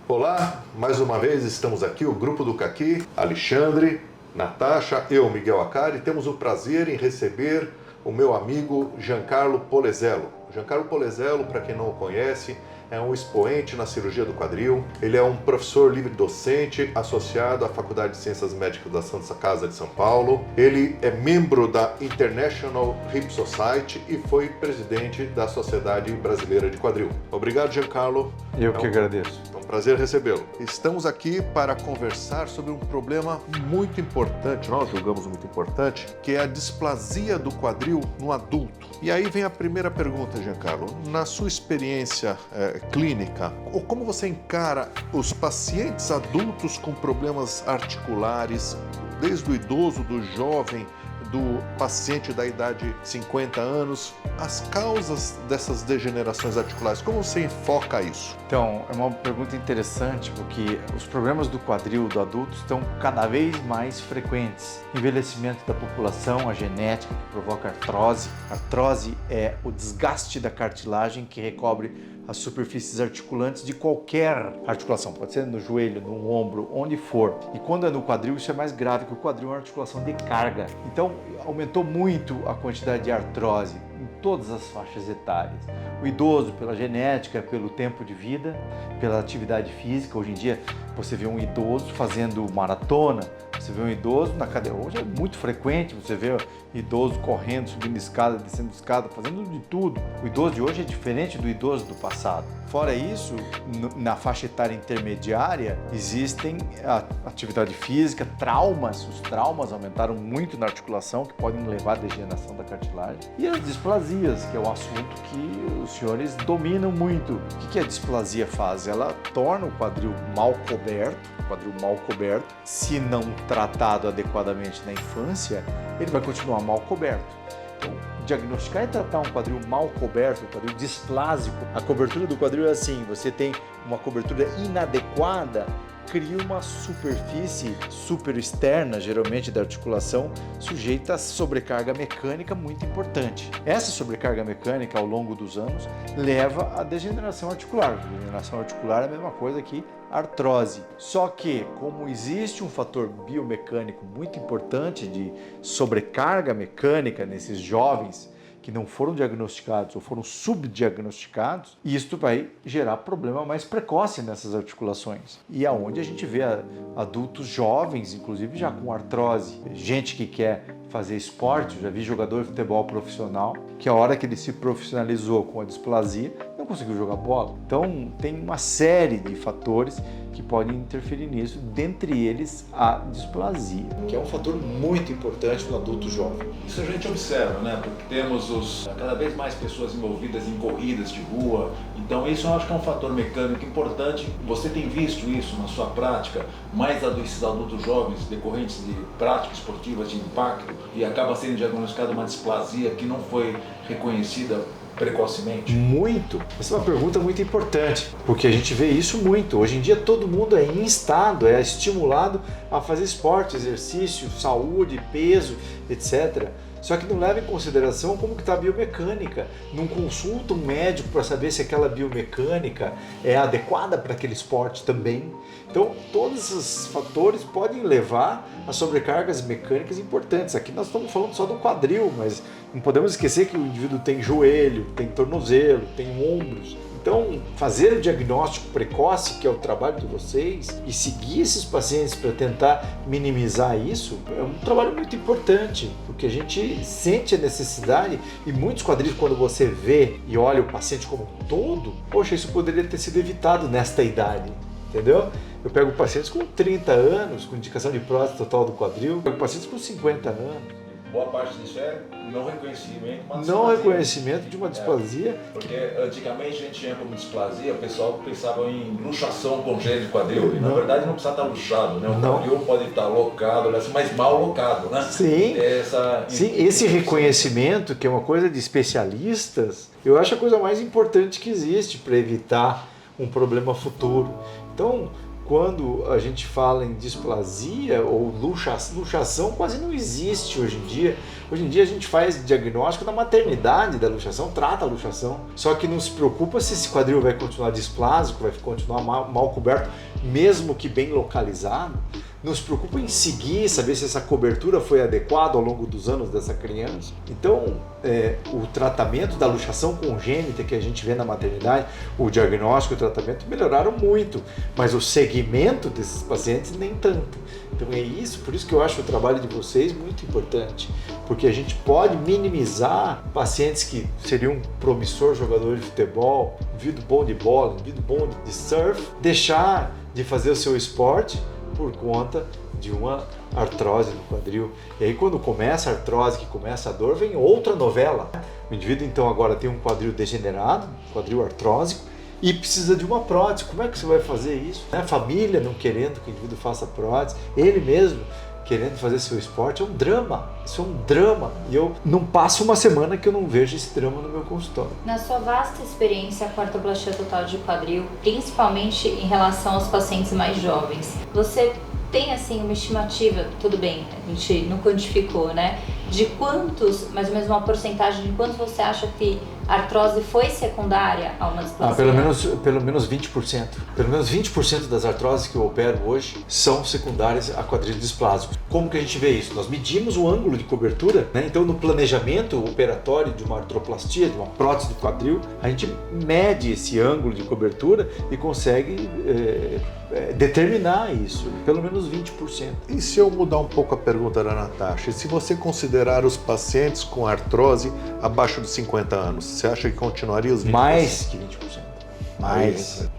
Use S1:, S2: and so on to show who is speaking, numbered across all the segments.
S1: Olá, mais uma vez estamos aqui, o Grupo do Caqui, Alexandre, Natasha, eu, Miguel Acari, temos o prazer em receber o meu amigo Giancarlo Polesello. Giancarlo Polesello, para quem não o conhece, é um expoente na cirurgia do quadril, ele é um professor livre-docente associado à Faculdade de Ciências Médicas da Santa Casa de São Paulo, ele é membro da International Hip Society e foi presidente da Sociedade Brasileira de Quadril. Obrigado, Giancarlo.
S2: Eu que agradeço.
S1: É um prazer recebê-lo. Estamos aqui para conversar sobre um problema muito importante, nós julgamos muito importante, que é a displasia do quadril no adulto. E aí vem a primeira pergunta, Giancarlo. Na sua experiência clínica, ou como você encara os pacientes adultos com problemas articulares, desde o idoso, do jovem, do paciente da idade de 50 anos, as causas dessas degenerações articulares, como você enfoca isso?
S2: Então, é uma pergunta interessante porque os problemas do quadril do adulto estão cada vez mais frequentes. Envelhecimento da população, a genética que provoca artrose. Artrose é o desgaste da cartilagem que recobre as superfícies articulantes de qualquer articulação, pode ser no joelho, no ombro, onde for. E quando é no quadril, isso é mais grave, porque o quadril é uma articulação de carga. Então, aumentou muito a quantidade de artrose em todas as faixas etárias. O idoso, pela genética, pelo tempo de vida, pela atividade física. Hoje em dia, você vê um idoso fazendo maratona, você vê um idoso na cadeira. Hoje é muito frequente você vê um idoso correndo, subindo escada, descendo escada, fazendo de tudo. O idoso de hoje é diferente do idoso do passado. Fora isso, na faixa etária intermediária, existem a atividade física, traumas. Os traumas aumentaram muito na articulação, que podem levar à degeneração da cartilagem. E as displasias, que é um assunto que os senhores dominam muito. O que a displasia faz? Ela torna o quadril mal coberto, se não tratado adequadamente na infância, ele vai continuar mal coberto. Então, diagnosticar e tratar um quadril mal coberto, um quadril displásico, a cobertura do quadril é assim, você tem uma cobertura inadequada, cria uma superfície superexterna, geralmente da articulação, sujeita a sobrecarga mecânica muito importante. Essa sobrecarga mecânica, ao longo dos anos, leva à degeneração articular. A degeneração articular é a mesma coisa que artrose. Só que, como existe um fator biomecânico muito importante de sobrecarga mecânica nesses jovens que não foram diagnosticados ou foram subdiagnosticados, isto vai gerar problema mais precoce nessas articulações. E aonde a gente vê adultos jovens, inclusive já com artrose, gente que quer fazer esporte, já vi jogador de futebol profissional, que a hora que ele se profissionalizou com a displasia, não conseguiu jogar bola. Então tem uma série de fatores que podem interferir nisso, dentre eles a displasia, que é um fator muito importante no adulto jovem.
S3: Isso a gente observa, né? Porque temos cada vez mais pessoas envolvidas em corridas de rua, então isso eu acho que é um fator mecânico importante. Você tem visto isso na sua prática, mais desses adultos jovens decorrentes de práticas esportivas de impacto e acaba sendo diagnosticada uma displasia que não foi reconhecida precocemente?
S2: Muito. Essa é uma pergunta muito importante, porque a gente vê isso muito. Hoje em dia todo mundo é instado, é estimulado a fazer esporte, exercício, saúde, peso, etc. Só que não leva em consideração como que está a biomecânica. Não consulta um médico para saber se aquela biomecânica é adequada para aquele esporte também. Então, todos esses fatores podem levar a sobrecargas mecânicas importantes. Aqui nós estamos falando só do quadril, mas não podemos esquecer que o indivíduo tem joelho, tem tornozelo, tem ombros. Então, fazer o diagnóstico precoce, que é o trabalho de vocês, e seguir esses pacientes para tentar minimizar isso, é um trabalho muito importante, porque a gente sente a necessidade, e muitos quadris, quando você vê e olha o paciente como um todo, poxa, isso poderia ter sido evitado nesta idade, entendeu? Eu pego pacientes com 30 anos, com indicação de prótese total do quadril, eu pego pacientes com 50 anos.
S3: Boa parte disso é não reconhecimento, mas
S2: não reconhecimento de uma displasia.
S3: Porque antigamente a gente tinha como displasia, o pessoal pensava em luxação congênita de quadril. E na verdade não precisa estar luxado, né? O quadril pode estar locado, mas mal locado, né?
S2: Sim, sim, esse reconhecimento, que é uma coisa de especialistas, eu acho a coisa mais importante que existe para evitar um problema futuro. Então, quando a gente fala em displasia ou luxação quase não existe hoje em dia. Hoje em dia a gente faz diagnóstico na maternidade da luxação, trata a luxação, só que não se preocupa se esse quadril vai continuar displásico, vai continuar mal coberto, mesmo que bem localizado. Não se preocupa em seguir, saber se essa cobertura foi adequada ao longo dos anos dessa criança. Então, o tratamento da luxação congênita que a gente vê na maternidade, o diagnóstico e o tratamento melhoraram muito, mas o segmento desses pacientes nem tanto. Então é isso, por isso que eu acho o trabalho de vocês muito importante, porque a gente pode minimizar pacientes que seriam um promissor jogador de futebol, indivíduo bom de bola, indivíduo bom de surf, deixar de fazer o seu esporte por conta de uma artrose no quadril. E aí quando começa a artrose, que começa a dor, vem outra novela. O indivíduo então agora tem um quadril degenerado, quadril artrósico, e precisa de uma prótese. Como é que você vai fazer isso? A família não querendo que o indivíduo faça prótese, ele mesmo querendo fazer seu esporte, é um drama. Isso é um drama. E eu não passo uma semana que eu não vejo esse drama no meu consultório.
S4: Na sua vasta experiência com a artroplastia total de quadril, principalmente em relação aos pacientes mais jovens, você tem assim uma estimativa, tudo bem, a gente não quantificou, né? De quantos, mais ou menos uma porcentagem de quantos você acha que a artrose foi secundária a uma displasia?
S2: Pelo menos 20%. Pelo menos 20% das artroses que eu opero hoje são secundárias a quadril displásico. Como que a gente vê isso? Nós medimos o ângulo de cobertura, né? Então no planejamento operatório de uma artroplastia, de uma prótese do quadril, a gente mede esse ângulo de cobertura e consegue determinar isso, pelo menos 20%.
S1: E se eu mudar um pouco a pergunta da Natasha, se você considerar os pacientes com artrose abaixo de 50 anos, você acha que continuaria os 20%?
S2: Mais que 20%. Mais.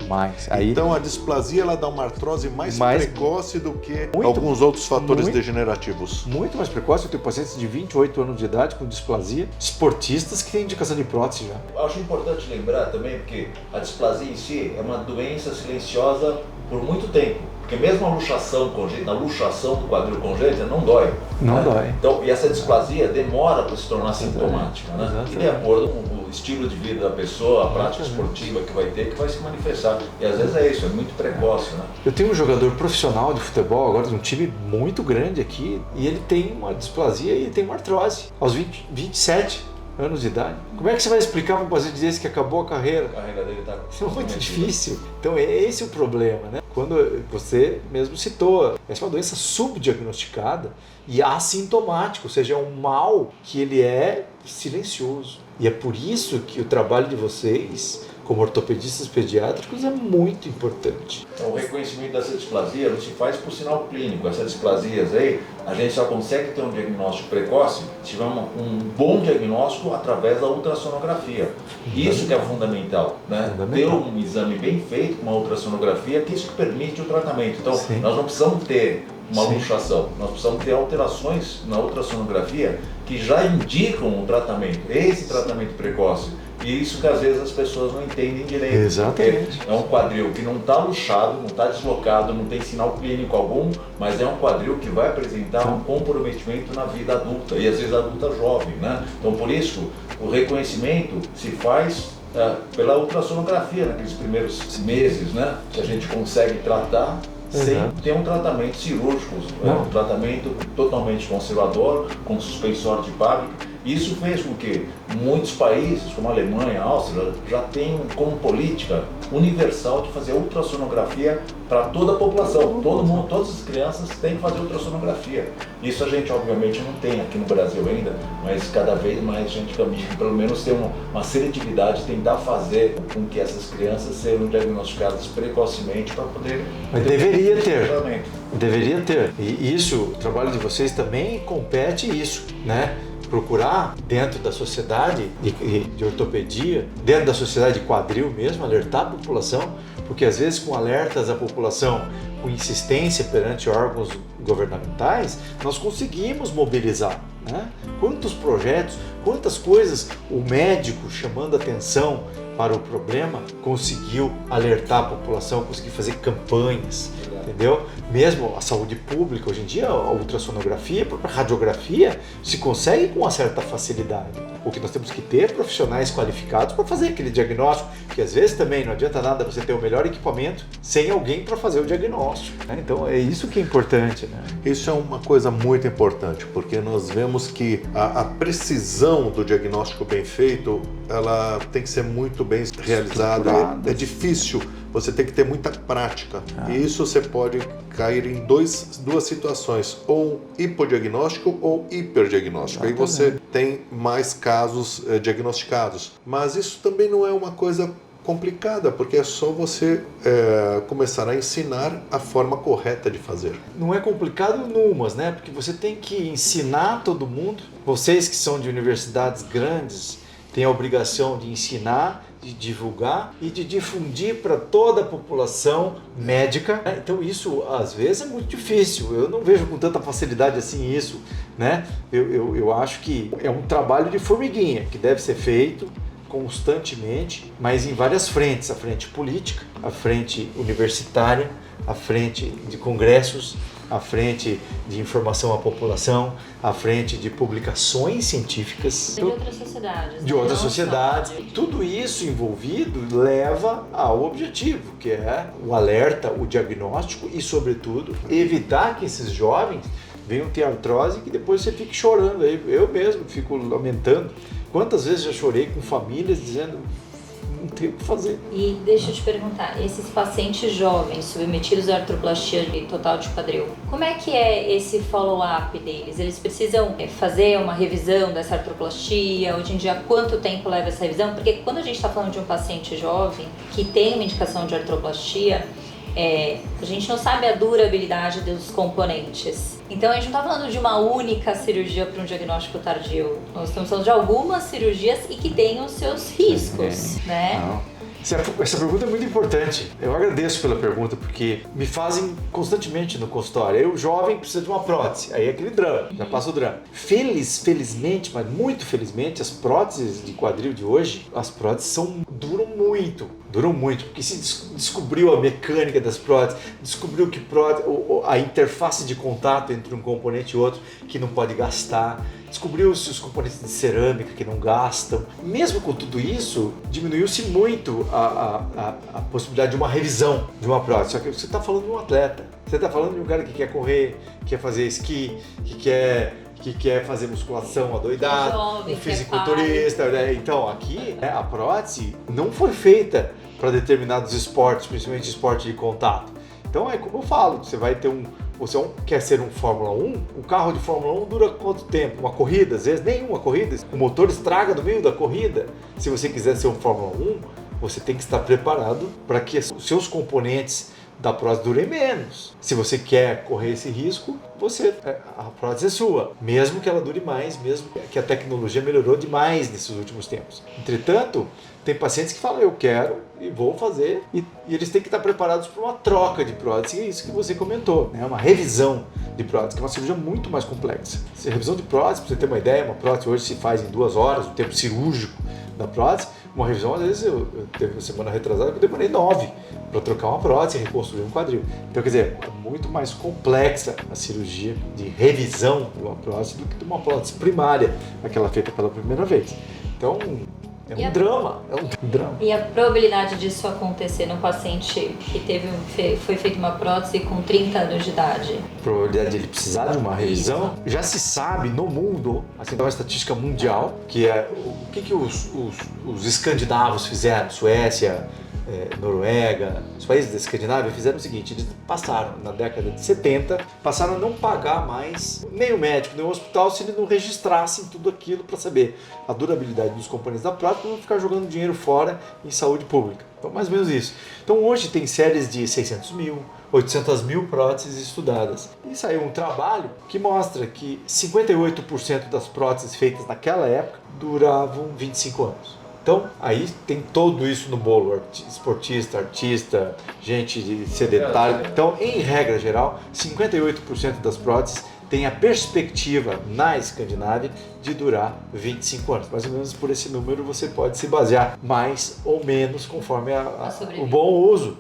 S2: Aí,
S1: então a displasia ela dá uma artrose mais precoce do que alguns outros fatores degenerativos.
S2: Muito mais precoce. Eu tenho pacientes de 28 anos de idade com displasia, esportistas que têm indicação de prótese já.
S3: Acho importante lembrar também que a displasia em si é uma doença silenciosa por muito tempo. Porque mesmo a luxação congênita, a luxação do quadril congênita não dói.
S2: Não dói.
S3: Então, e essa displasia demora para se tornar sintomática, né?
S2: Exatamente.
S3: E de acordo com o estilo de vida da pessoa, a prática esportiva que vai ter, que vai se manifestar. E às vezes é isso, é muito precoce, né?
S2: Eu tenho um jogador profissional de futebol, agora de um time muito grande aqui, e ele tem uma displasia e tem uma artrose, aos 27 anos de idade. Como é que você vai explicar para um paciente desse que acabou a carreira?
S3: A carreira dele está
S2: Isso é muito difícil. Então esse é o problema, né? Quando você mesmo citou, essa é uma doença subdiagnosticada e assintomática, ou seja, é um mal que ele é silencioso. E é por isso que o trabalho de vocês, como ortopedistas pediátricos, é muito importante.
S3: Então, o reconhecimento dessa displasia não se faz por sinal clínico. Essas displasias aí, a gente só consegue ter um diagnóstico precoce se tiver um bom diagnóstico através da ultrassonografia. Isso que é fundamental, né? Ter um exame bem feito, uma ultrassonografia, que isso que permite o tratamento. Então, nós não precisamos ter uma luxação, nós precisamos ter alterações na ultrassonografia que já indicam um tratamento, esse tratamento precoce. E isso que às vezes as pessoas não entendem direito.
S2: Exatamente.
S3: É um quadril que não está luxado, não está deslocado, não tem sinal clínico algum, mas é um quadril que vai apresentar um comprometimento na vida adulta, e às vezes adulta jovem, né? Então por isso o reconhecimento se faz pela ultrassonografia naqueles primeiros meses, né? Que a gente consegue tratar sem ter um tratamento cirúrgico, um tratamento totalmente conservador, com suspensório de fábrica. Isso fez com que muitos países, como a Alemanha, a Áustria, já tenham como política universal de fazer ultrassonografia para toda a população. Todo mundo, todas as crianças têm que fazer ultrassonografia. Isso a gente obviamente não tem aqui no Brasil ainda, mas cada vez mais a gente caminha, pelo menos ter uma seletividade, tentar fazer com que essas crianças sejam diagnosticadas precocemente para poder...
S2: Mas deveria ter. Deveria ter. E isso, o trabalho de vocês também compete isso, né? Procurar dentro da sociedade de ortopedia, dentro da sociedade de quadril mesmo, alertar a população, porque às vezes com alertas à população, com insistência perante órgãos governamentais, nós conseguimos mobilizar, né? Quantos projetos, quantas coisas o médico chamando atenção para o problema conseguiu alertar a população, conseguiu fazer campanhas, entendeu? Mesmo a saúde pública, hoje em dia, a ultrassonografia, a própria radiografia, se consegue com uma certa facilidade. O que nós temos que ter profissionais qualificados para fazer aquele diagnóstico, que às vezes também não adianta nada você ter o melhor equipamento sem alguém para fazer o diagnóstico, né? Então é isso que é importante, né?
S1: Isso é uma coisa muito importante, porque nós vemos que a precisão do diagnóstico bem feito, ela tem que ser muito bem realizada. É difícil, você tem que ter muita prática. E isso você pode cair em duas situações, ou hipodiagnóstico ou hiperdiagnóstico. Aí você tem mais casos diagnosticados. Mas isso também não é uma coisa complicada, porque é só você começar a ensinar a forma correta de fazer.
S2: Não é complicado numas, né? Porque você tem que ensinar todo mundo. Vocês que são de universidades grandes têm a obrigação de ensinar, de divulgar e de difundir para toda a população médica. Então isso às vezes é muito difícil. Eu não vejo com tanta facilidade assim isso, né? Eu acho que é um trabalho de formiguinha que deve ser feito constantemente, mas em várias frentes: a frente política, a frente universitária, a frente de congressos, a frente de informação à população, a frente de publicações científicas.
S4: De outras sociedades.
S2: De outras sociedades. Tudo isso envolvido leva ao objetivo, que é o alerta, o diagnóstico e, sobretudo, evitar que esses jovens venham ter artrose e que depois você fique chorando. Eu mesmo fico lamentando. Quantas vezes já chorei com famílias dizendo: não tem o que fazer.
S4: E deixa eu te perguntar, esses pacientes jovens submetidos à artroplastia total de quadril, como é que é esse follow-up deles? Eles precisam fazer uma revisão dessa artroplastia? Hoje em dia, quanto tempo leva essa revisão? Porque quando a gente está falando de um paciente jovem que tem uma indicação de artroplastia, a gente não sabe a durabilidade dos componentes. Então a gente não está falando de uma única cirurgia para um diagnóstico tardio. Nós estamos falando de algumas cirurgias e que têm os seus riscos, né?
S2: Não. Essa pergunta é muito importante. Eu agradeço pela pergunta, porque me fazem constantemente no consultório. Aí o jovem precisa de uma prótese, aí é aquele drama, já passa o drama. Felizmente, mas muito felizmente, as próteses de quadril de hoje, as próteses duram muito, porque se descobriu a mecânica das próteses, descobriu que a interface de contato entre um componente e outro que não pode gastar, descobriu-se os componentes de cerâmica que não gastam. Mesmo com tudo isso, diminuiu-se muito a possibilidade de uma revisão de uma prótese. Só que você está falando de um atleta, você está falando de um cara que quer correr, que quer fazer esqui, que quer fazer musculação adoidado, um fisiculturista, né? Então aqui a prótese não foi feita para determinados esportes, principalmente esporte de contato. Então é como eu falo, você quer ser um Fórmula 1, o carro de Fórmula 1 dura quanto tempo? Uma corrida? Às vezes nenhuma corrida, o motor estraga no meio da corrida. Se você quiser ser um Fórmula 1, você tem que estar preparado para que os seus componentes da prótese durem menos. Se você quer correr esse risco, a prótese é sua, mesmo que ela dure mais, mesmo que a tecnologia melhorou demais nesses últimos tempos. Entretanto, tem pacientes que falam: eu quero e vou fazer, e eles têm que estar preparados para uma troca de prótese. É isso que você comentou, né? Uma revisão de prótese, que é uma cirurgia muito mais complexa. A revisão de prótese, para você ter uma ideia, uma prótese hoje se faz em 2 horas, o tempo cirúrgico da prótese. Uma revisão, às vezes, eu teve uma semana retrasada que eu demorei 9 para trocar uma prótese e reconstruir um quadril. Então, quer dizer, é muito mais complexa a cirurgia de revisão de uma prótese do que de uma prótese primária, aquela feita pela primeira vez. Então, é um drama.
S4: E a probabilidade disso acontecer no paciente que foi feita uma prótese com 30 anos de idade?
S2: A probabilidade de ele precisar de uma revisão, já se sabe no mundo, assim, uma estatística mundial, que é o que os escandinavos fizeram, Suécia, Noruega, os países da Escandinávia fizeram o seguinte: eles passaram, na década de 70, passaram a não pagar mais nem o médico, nem o hospital, se eles não registrassem tudo aquilo para saber a durabilidade dos componentes da prótese, para não ficar jogando dinheiro fora em saúde pública. Então, mais ou menos isso. Então, hoje tem séries de 600 mil, 800 mil próteses estudadas. E saiu um trabalho que mostra que 58% das próteses feitas naquela época duravam 25 anos. Então, aí tem tudo isso no bolo: esportista, artista, gente sedentária. Então, em regra geral, 58% das próteses têm a perspectiva na Escandinávia de durar 25 anos. Mais ou menos por esse número você pode se basear mais ou menos conforme o bom uso.